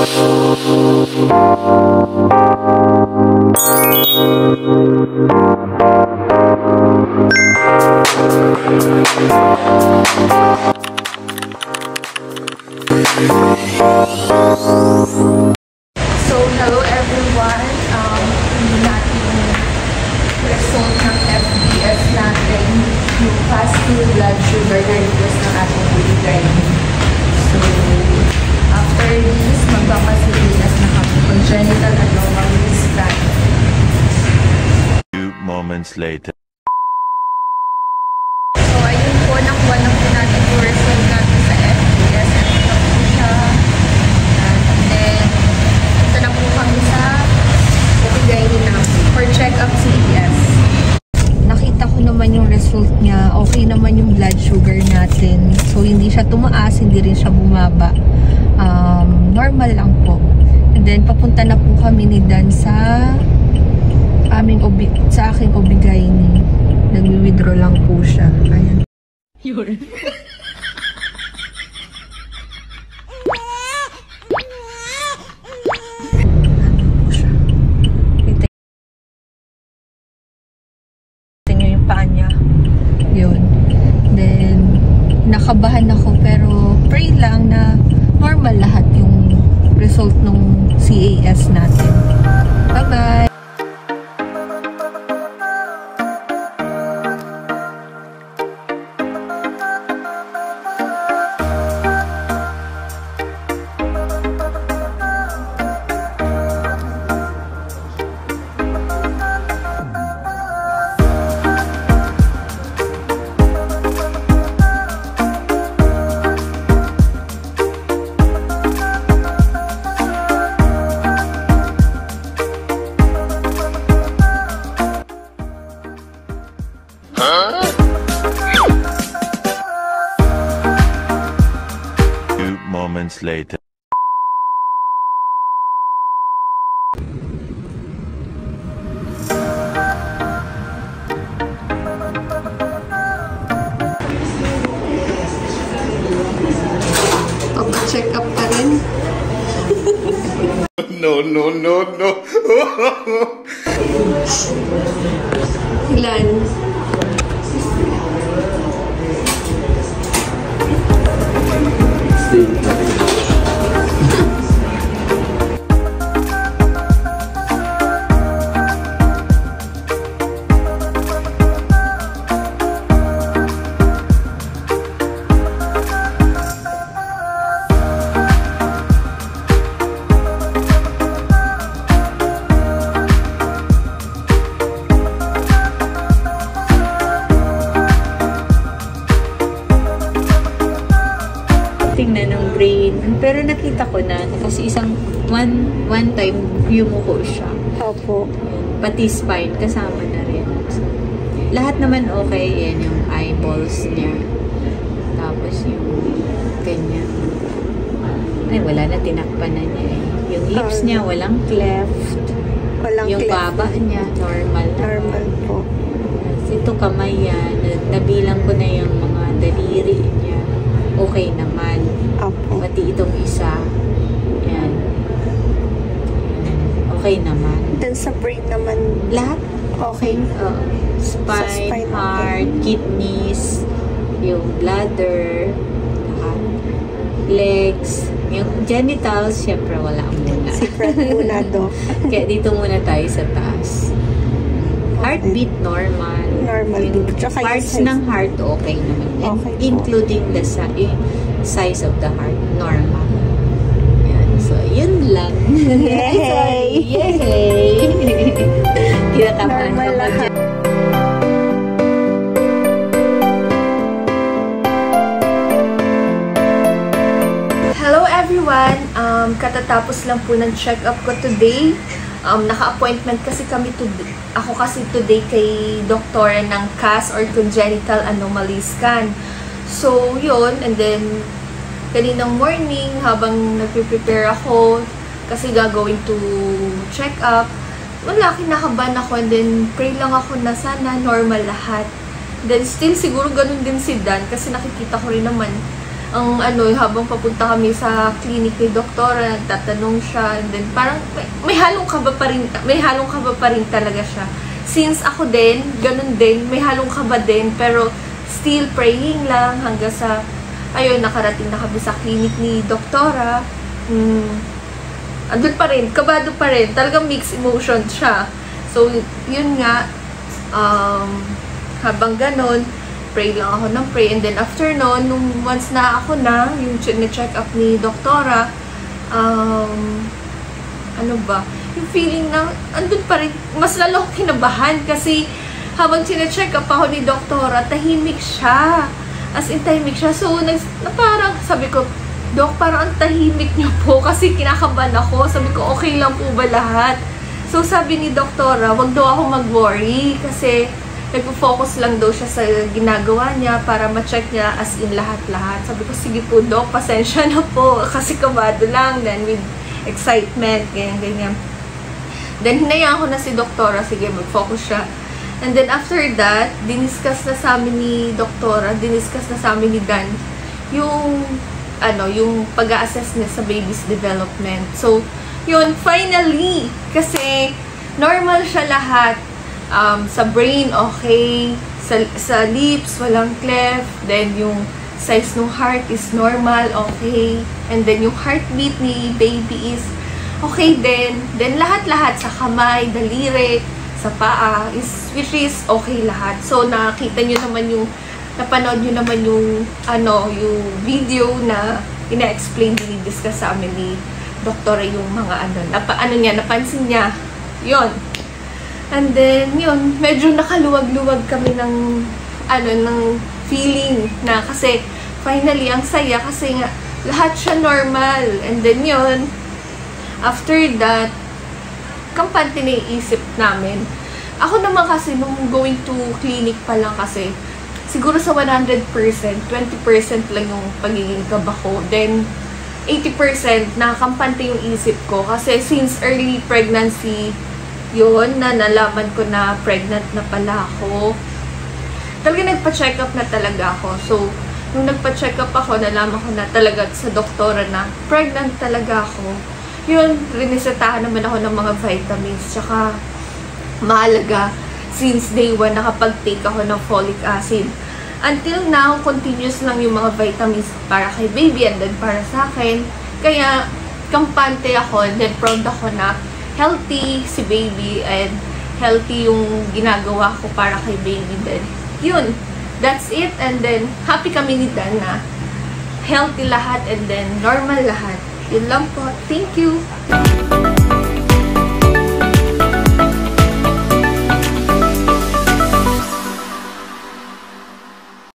So, hello everyone. Hindi natin yung result ng FBS natin, yung fasting blood sugar na request ng ating uligay. So, after this, magpapasilinas na kami congenital anomalies scan. Few moments later. So, ayun po, nakuha na po natin yung result natin sa FBS. Ito na po siya. And then, ito na po kami sa uligay natin for check-up CES. Nakita ko naman yung result niya. Okay naman yung blood sugar natin. So, hindi siya tumaas, hindi rin siya bumaba. Normal lang po. And then, papunta na po kami ni Dan sa aking obigayni. Nagwi-withdraw lang po siya. Ayan. Yun. Nakabahan ako pero pray lang na normal lahat yung result ng CAS natin. Bye-bye! Few moments later. Papa-check up ka rin? No. Ilan? Tingnan ng brain. Pero nakita ko na kasi one time yumuko siya. Opo. Pati spine kasama na rin. So, lahat naman okay yan. Yung eyeballs niya. Tapos yung ganyan. Ay, wala na. Tinakpan na niya eh. Yung lips niya, walang cleft. Walang yung cleft. baba niya, normal. Normal po. Ito kamay yan. Nabilang ko na yung mga daliri niya. Okay naman. Opo. Pati itong isa. Yan. Okay naman. Then sa brain naman, Lahat? okay. Spine, spine, heart, kidneys, yung bladder, lahat. Legs, yung genitals, syempre wala muna. Secret muna do. Kaya dito muna tayo sa taas. Heartbeat, normal. Normal Yung din. Tsaka yung parts size. ng heart, okay naman. And Okay po. including the size of the heart, normal. Yan. So, yun lang. Yay! Yay! Kinakabahan Normal ko pa lahat. dyan. Hello everyone! Katatapos lang po ng check-up ko today. Naka-appointment kasi kami today. Ako kasi today kay doktor ng CAS or congenital anomaly scan. So, yun. And then, kaninang morning, habang nagpe-prepare ako, kasi gagawin to check up, wala, kinakabahan ako. And then, pray lang ako na sana normal lahat. Then, still, siguro ganun din si Dan. Kasi nakikita ko rin naman, habang papunta kami sa clinic ni doktora, nagtatanong siya, and then parang may halong kaba pa rin talaga siya. Since ako din, ganun din, may halong kaba din, pero still praying lang hanggang sa, ayun, nakarating na kami sa clinic ni doktora. Andun pa rin, kabado pa rin, talagang mixed emotion siya. So, yun nga, habang ganun, pray lang ako ng pray, and then after nun, nung once na ako na, yung check up ni doktora, yung feeling na, andun pa rin, mas lalo akong kinabahan kasi habang check up ako ni doktora, tahimik siya. As in, tahimik siya. So, parang sabi ko, Dok, parang ang tahimik niyo po kasi kinakabahan ako. Sabi ko, okay lang po ba lahat? So, sabi ni doktora, wag daw ako mag-worry kasi nagpo-focus lang daw siya sa ginagawa niya para ma-check niya as in lahat-lahat. Sabi ko, sige po, Dok, pasensya na po kasi kabado lang. Then, with excitement, ganyan-ganyan. Then, hinayaan ko na si doktora, sige, mag-focus siya. And then, after that, diniscuss na sa amin ni doktora, diniscuss na sa amin ni Dan, yung pag-a-assess niya sa baby's development. So, yun, finally, kasi normal siya lahat. Sa brain, okay. Sa lips, walang cleft. Then, yung size ng heart is normal, okay. And then, yung heartbeat ni baby is okay din. Then, lahat-lahat sa kamay, daliri, sa paa, which is okay lahat. So, napanood nyo naman yung video na ina-explain, dinidiscuss sa amin ni doktora yung mga napansin niya. Yun. And then, yun, medyo nakaluwag-luwag kami ng feeling na kasi finally, ang saya kasi nga, lahat siya normal. And then, yun, after that, kampante na iisip namin. Ako naman kasi, nung going to clinic pa lang kasi, siguro sa 100%, 20% lang yung pagiging kaba ko. Then, 80% nakakampante yung isip ko. Kasi since early pregnancy, yun, na nalaman ko na pregnant na pala ako. Talaga nagpa-check up na talaga ako. So, nung nagpa-check up ako, nalaman ko na talaga sa doktora na pregnant talaga ako. Yun, rinisetahan naman ako ng mga vitamins. Tsaka, mahalaga, since day 1, nakapag-take ako ng folic acid. Until now, continuous lang yung mga vitamins para kay baby and then para sa akin. Kaya, kampante ako and then proud ako na healthy si baby and healthy yung ginagawa ko para kay baby. Then, yun, that's it. And then, happy kami ni Dan na healthy lahat and then normal lahat. Yun lang po. Thank you!